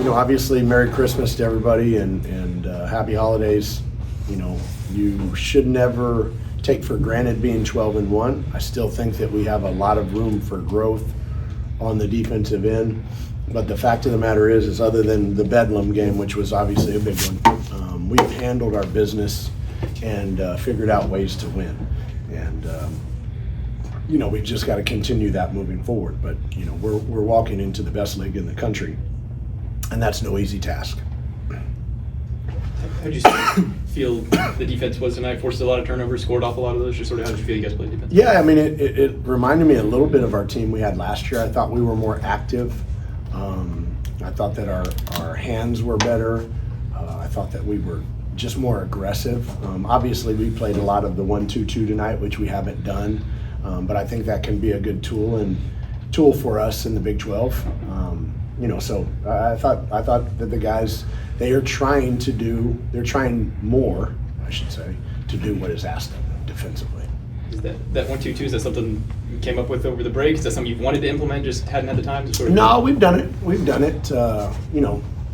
Obviously, Merry Christmas to everybody and Happy Holidays. You should never take for granted being 12-1. I still think that we have a lot of room for growth on the defensive end. But the fact of the matter is other than the Bedlam game, which was obviously a big one, we've handled our business and figured out ways to win. And we've just got to continue that moving forward. But we're walking into the best league in the country, and that's no easy task. How did you feel the defense was tonight? Forced a lot of turnovers, scored off a lot of those. Just sort of how did you feel you guys played defense? Yeah, it reminded me a little bit of our team we had last year. I thought we were more active. I thought that our hands were better. I thought that we were just more aggressive. Obviously, we played a lot of the 1-2-2 tonight, which we haven't done. But I think that can be a good tool for us in the Big 12. So I thought that the guys, they're trying more, I should say, to do what is asked of them defensively. Is that 1-2-2, is that something you came up with over the break? Is that something you've wanted to implement, just hadn't had the time to sort of? No, we've done it. We've done it,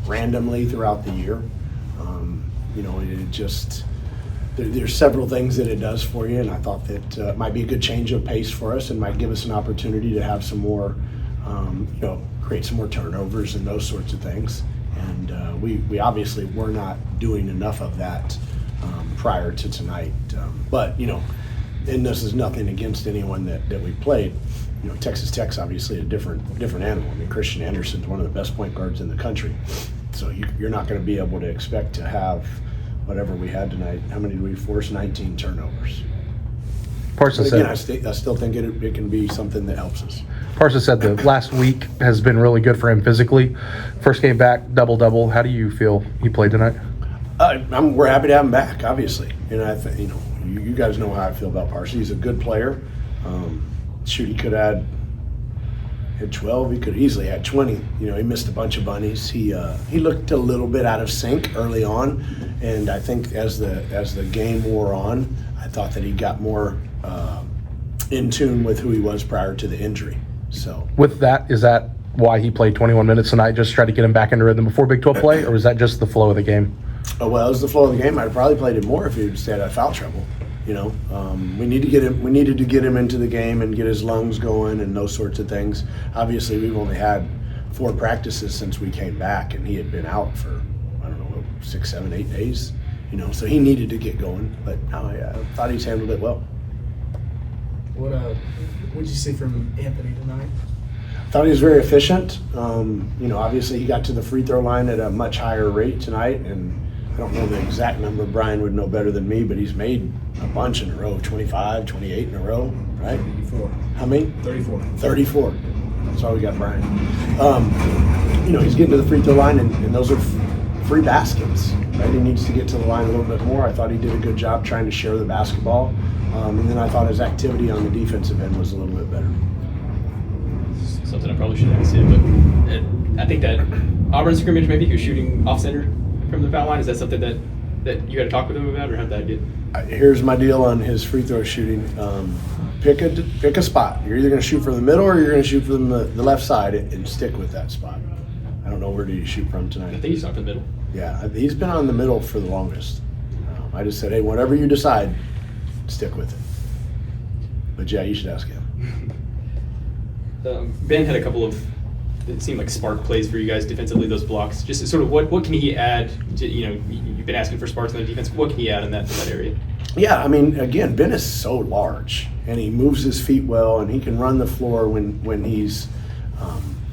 randomly throughout the year. It just, there's several things that it does for you, and I thought that it might be a good change of pace for us and might give us an opportunity to have some more, create some more turnovers and those sorts of things. And we obviously were not doing enough of that prior to tonight. And this is nothing against anyone that we played. Texas Tech's obviously a different animal. Christian Anderson's one of the best point guards in the country. So you're not going to be able to expect to have whatever we had tonight. How many did we force? 19 turnovers. Parsons said, I still think it can be something that helps us. Parsons said the last week has been really good for him physically. First game back, double-double. How do you feel he played tonight? We're happy to have him back, obviously. And I think, you guys know how I feel about Parsons. He's a good player. He could have had 12. He could easily had 20. He missed a bunch of bunnies. He looked a little bit out of sync early on, and I think as the game wore on, I thought that he got more in tune with who he was prior to the injury. So with that, is that why he played 21 minutes tonight? Just try to get him back into rhythm before Big 12 play, or was that just the flow of the game? Well, it was the flow of the game. I'd probably played it more if he'd stayed out of foul trouble. We needed to get him into the game and get his lungs going and those sorts of things. Obviously, we've only had 4 practices since we came back, and he had been out for 6, 7, 8 days. So he needed to get going. But I thought he's handled it well. What did you see from Anthony tonight? I thought he was very efficient. Obviously he got to the free throw line at a much higher rate tonight, and I don't know the exact number. Brian would know better than me, but he's made a bunch in a row, 25, 28 in a row, right? 34. How many? 34. 34. That's why we got Brian. He's getting to the free throw line, and those are free baskets, right? He needs to get to the line a little bit more. I thought he did a good job trying to share the basketball. And then I thought his activity on the defensive end was a little bit better. Something I probably should have said, but I think that Auburn scrimmage, maybe he was shooting off center from the foul line. Is that something that you got to talk with him about, or how'd that get? Here's my deal on his free throw shooting. Pick a spot. You're either going to shoot from the middle or you're going to shoot from the left side and stick with that spot. I don't know, where do you shoot from tonight? I think he's not from the middle. Yeah, he's been on the middle for the longest. I just said, hey, whatever you decide, stick with it. But yeah, you should ask him. Ben had a couple of, it seemed like spark plays for you guys defensively, those blocks. Just sort of what can he add to, you've been asking for sparks in the defense. What can he add in that area? Yeah, again, Ben is so large, and he moves his feet well, and he can run the floor when he's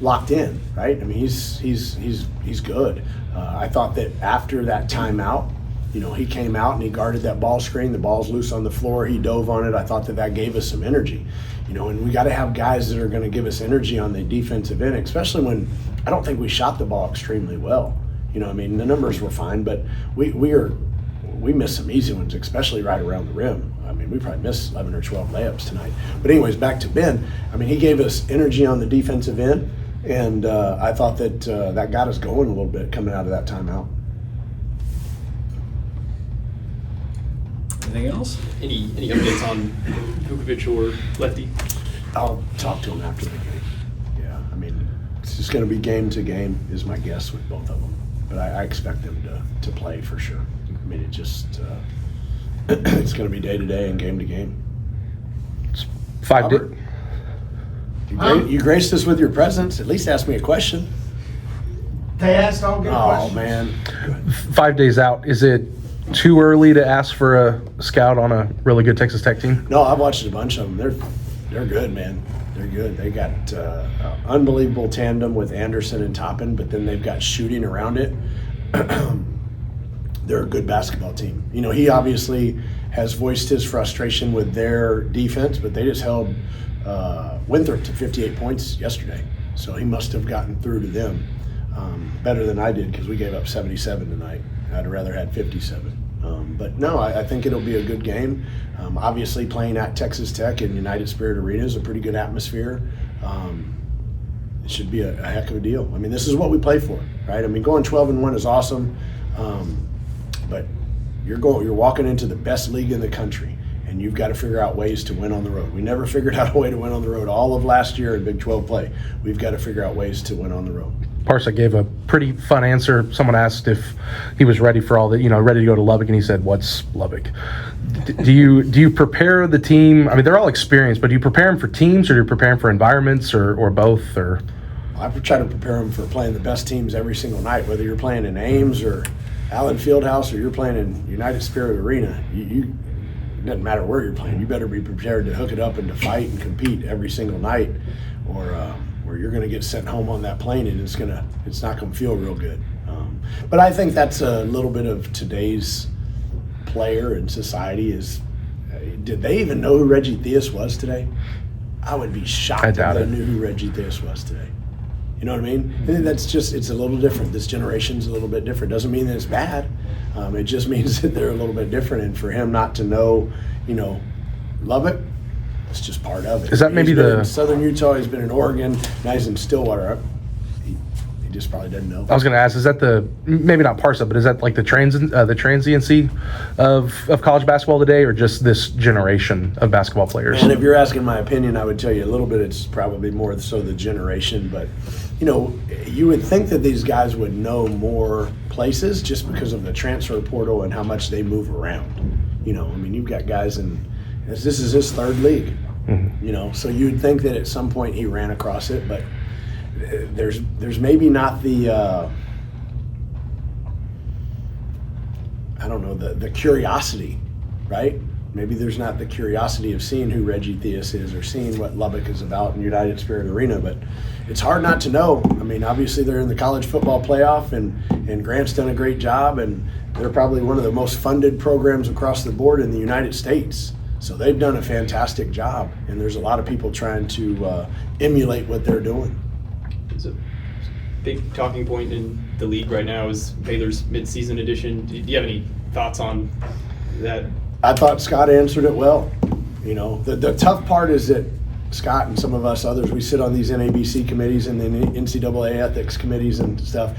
locked in, right? He's good. I thought that after that timeout, he came out and he guarded that ball screen. The ball's loose on the floor. He dove on it. I thought that gave us some energy. And we got to have guys that are going to give us energy on the defensive end, especially when I don't think we shot the ball extremely well. The numbers were fine, but we missed some easy ones, especially right around the rim. We probably missed 11 or 12 layups tonight. But anyways, back to Ben. He gave us energy on the defensive end, and I thought that got us going a little bit coming out of that timeout. Anything else? Any updates on Vukovic or Lefty? I'll talk to him after the game. Yeah, It's just going to be game to game is my guess with both of them. But I expect them to play for sure. I mean, it just it's going to be day to day and game to game. 5 days. Robert, you graced us with your presence. At least ask me a question. They asked all good questions. Oh man, 5 days out. Is it too early to ask for a scout on a really good Texas Tech team? no, I've watched a bunch of them. They're good, man. They're good. They got unbelievable tandem with Anderson and Toppin, but then they've got shooting around it. They're a good basketball team. You know, he obviously has voiced his frustration with their defense, but they just held Winthrop to 58 points yesterday. So he must have gotten through to them better than I did because we gave up 77 tonight. I'd have rather had 57. But no, I think it'll be a good game. Obviously, playing at Texas Tech in United Spirit Arena is a pretty good atmosphere. It should be a heck of a deal. I mean, this is what we play for, right? I mean, going 12-1 is awesome, but you're walking into the best league in the country, and you've got to figure out ways to win on the road. We never figured out a way to win on the road all of last year in Big 12 play. We've got to figure out ways to win on the road. Parsa gave a pretty fun answer. Someone asked if he was ready for all the, ready to go to Lubbock, and he said, "What's Lubbock?" Do you prepare the team? I mean, they're all experienced, but do you prepare them for teams, or do you prepare them for environments, or both? Or I try to prepare them for playing the best teams every single night, whether you're playing in Ames or Allen Fieldhouse or you're playing in United Spirit Arena. It doesn't matter where you're playing. You better be prepared to hook it up and to fight and compete every single night, or you're going to get sent home on that plane and it's not going to feel real good. But I think that's a little bit of today's player and society is. Did they even know who Reggie Theus was today? I would be shocked if they knew who Reggie Theus was today. You know what I mean? And that's just, it's a little different. This generation's a little bit different. Doesn't mean that it's bad. It just means that they're a little bit different. And for him not to know, Lubbock, it's just part of it. Is that maybe he's been in Southern Utah, he's been in Oregon, now he's in Stillwater. He just probably doesn't know. I was going to ask, is that maybe not Parsa, but is that like the transiency of college basketball today, or just this generation of basketball players? And if you're asking my opinion, I would tell you a little bit. It's probably more so the generation, but you would think that these guys would know more places just because of the transfer portal and how much they move around. I mean, you've got guys this is his third league. Mm-hmm. So you'd think that at some point he ran across it, but there's maybe not the the curiosity, right? Maybe there's not the curiosity of seeing who Reggie Theus is or seeing what Lubbock is about in United Spirit Arena, but it's hard not to know. I mean, obviously they're in the college football playoff, and Grant's done a great job, and they're probably one of the most funded programs across the board in the United States. So they've done a fantastic job, and there's a lot of people trying to emulate what they're doing. It's a big talking point in the league right now is Baylor's mid-season edition. Do you have any thoughts on that? I thought Scott answered it well. The tough part is that Scott and some of us others, we sit on these NABC committees and then NCAA ethics committees and stuff.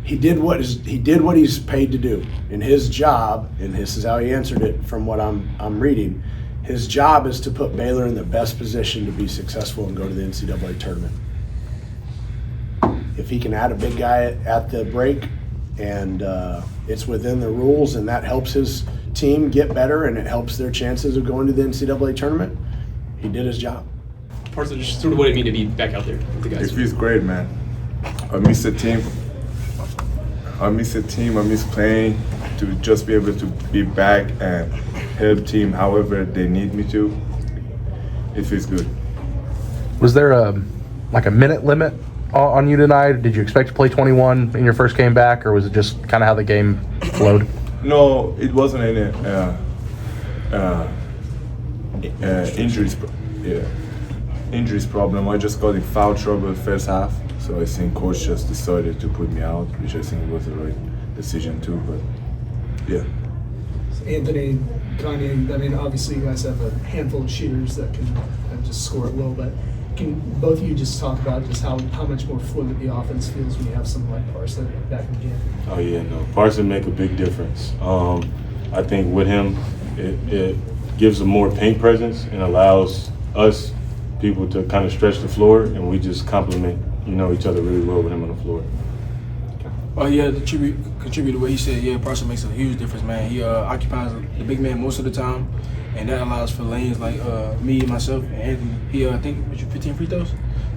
He did what he's paid to do in his job, and this is how he answered it from what I'm reading. His job is to put Baylor in the best position to be successful and go to the NCAA tournament. If he can add a big guy at the break and it's within the rules and that helps his team get better and it helps their chances of going to the NCAA tournament, he did his job. Parson, just sort of what it mean to be back out there with the guys. It feels great, man. I miss the team. I miss playing, to just be able to be back and help team however they need me to. It feels good. Was there a minute limit on you tonight? Did you expect to play 21 in your first game back, or was it just kind of how the game flowed? No, it wasn't any injuries problem. I just got in foul trouble first half, so I think coach just decided to put me out, which I think was the right decision too. But yeah. Anthony, Kanye, I mean, obviously you guys have a handful of shooters that can just score at will, but can both of you just talk about just how much more fluid the offense feels when you have someone like Parson back in the game? Oh yeah, no, Parson make a big difference. I think with him, it gives a more paint presence and allows us people to kind of stretch the floor, and we just complement each other really well with him on the floor. Oh yeah, contribute to what he said. Yeah, Parson makes a huge difference, man. He occupies the big man most of the time, and that allows for lanes like me, myself, and Anthony. He I think 15 free throws.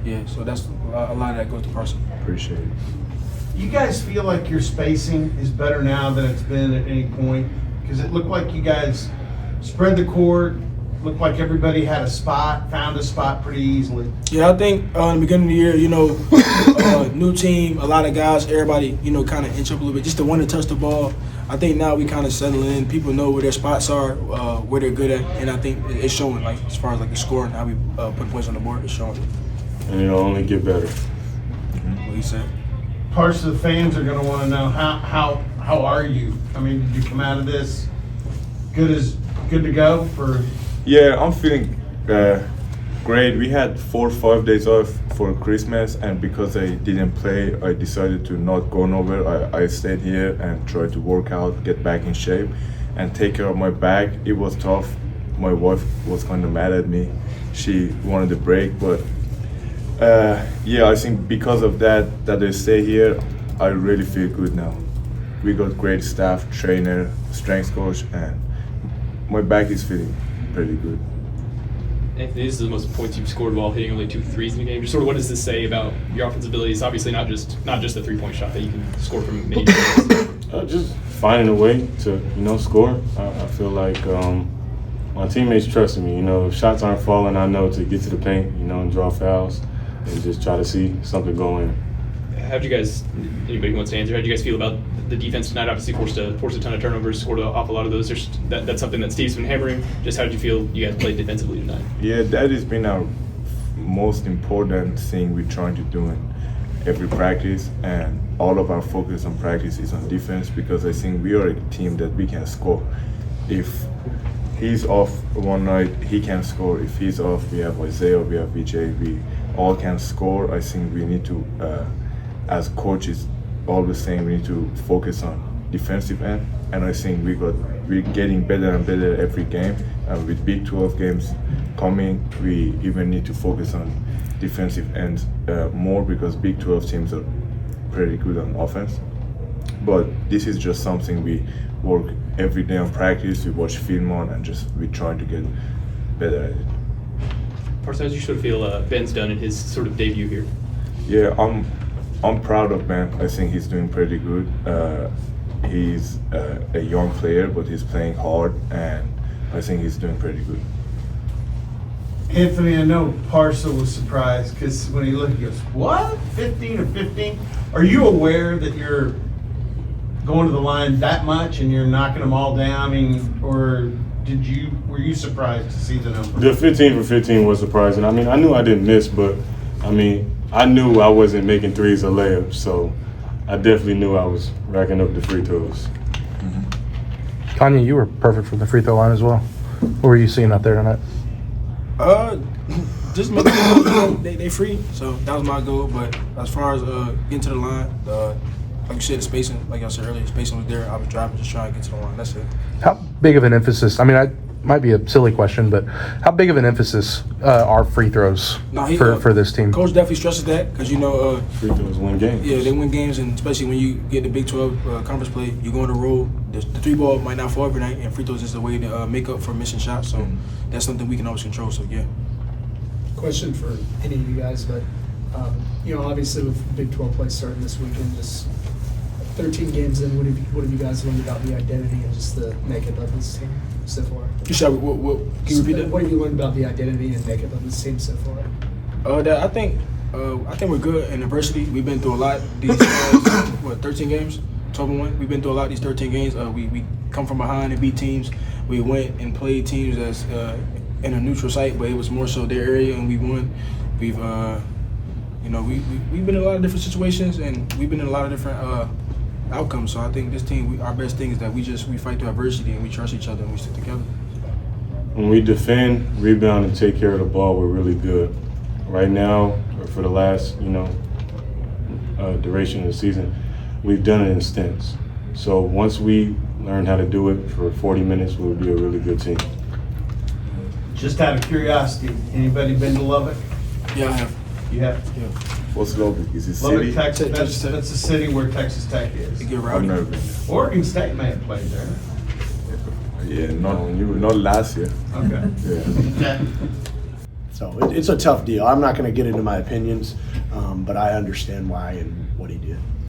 Yeah, so that's a lot of that goes to Parson. Appreciate it. You guys feel like your spacing is better now than it's been at any point? Because it looked like you guys spread the court, looked like everybody had a spot, found a spot pretty easily. Yeah, I think in the beginning of the year, new team, a lot of guys, everybody, kind of inch up a little bit, just to want to touch the ball. I think now we kind of settle in. People know where their spots are, where they're good at, and I think it's showing. Like as far as like the scoring, how we put points on the board, it's showing. And it'll only get better. What he said. Parts of the fans are going to want to know how are you? I mean, did you come out of this good to go for? Yeah, I'm feeling great. We had 4 or 5 days off for Christmas, and because I didn't play, I decided to not go nowhere. I stayed here and tried to work out, get back in shape, and take care of my back. It was tough. My wife was kind of mad at me. She wanted a break, but I think because of that I stay here, I really feel good now. We got great staff, trainer, strength coach, and my back is feeling pretty good. Anthony, this is the most points you've scored while hitting only 2 threes in the game. Just sort of what does this say about your offensive abilities? Obviously not just the 3-point shot that you can score from many areas. Just finding a way to, score. I feel like my teammates trusted me. If shots aren't falling, I know to get to the paint, and draw fouls and just try to see something go in. How'd you guys, anybody who wants to answer, how'd you guys feel about the defense tonight? Obviously forced a ton of turnovers, scored off a lot of those. That's something that Steve's been hammering. Just how did you feel you guys played defensively tonight? Yeah, that has been our most important thing we're trying to do in every practice, and all of our focus on practice is on defense, because I think we are a team that we can score. If he's off one night, he can score. If he's off, we have Isaiah, we have VJ, we all can score. I think we need to, as coaches, always saying we need to focus on defensive end, and I think we're getting better and better every game. And with Big 12 games coming, we even need to focus on defensive end more, because Big 12 teams are pretty good on offense. But this is just something we work every day on practice. We watch film on, and we're trying to get better at it. Parson, how did you sort of feel Ben's done in his sort of debut here? Yeah, I'm proud of Ben. I think he's doing pretty good. He's a young player, but he's playing hard, and I think he's doing pretty good. Anthony, I know Parson was surprised because when he looked, he goes, "What? 15 or 15?" Are you aware that you're going to the line that much and you're knocking them all down? I mean, or were you surprised to see the number? The 15 for 15 was surprising. I mean, I knew I didn't miss, but I knew I wasn't making threes or layups, so I definitely knew I was racking up the free throws. Kanye, you were perfect from the free throw line as well. What were you seeing out there tonight? Just making sure they free. So that was my goal. But as far as getting to the line, like you said, the spacing, like I said earlier, spacing was there. I was driving, just trying to get to the line. That's it. How big of an emphasis? I mean, I might be a silly question, but how big of an emphasis are free throws for this team? Coach definitely stresses that because free throws win games. Yeah, they win games, and especially when you get the Big 12 conference play, you go on the road. The 3-ball might not fall every night, and free throws is a way to make up for missing shots. So that's something we can always control. So yeah. Question for any of you guys, but obviously with Big 12 play starting this weekend, just 13 games in, what have you guys learned about the identity and just the makeup of this team so far? Can you repeat that? What have you learned about the identity and makeup of this team so far? I think we're good in adversity. We've been through a lot these 13 games, 12-1. We've been through a lot these 13 games. We come from behind and beat teams. We went and played teams that's in a neutral site, but it was more so their area, and we won. We've we've been in a lot of different situations, and we've been in a lot of different outcomes. So I think this team, our best thing is that we fight through adversity, and we trust each other, and we stick together. When we defend, rebound, and take care of the ball, we're really good. Right now, or for the last duration of the season, we've done it in stints. So once we learn how to do it for 40 minutes, we'll be a really good team. Just out of curiosity, anybody been to Lubbock? Yeah, I have. You have? Yeah. What's Lubbock? Is it Lubbock, city? Texas. Texas Tech. That's the city where Texas Tech It is. get I've rowdy. never been Oregon State may have played there. there. Yeah, not last year. Okay. Yeah. Okay. So it's a tough deal. I'm not going to get into my opinions, but I understand why and what he did.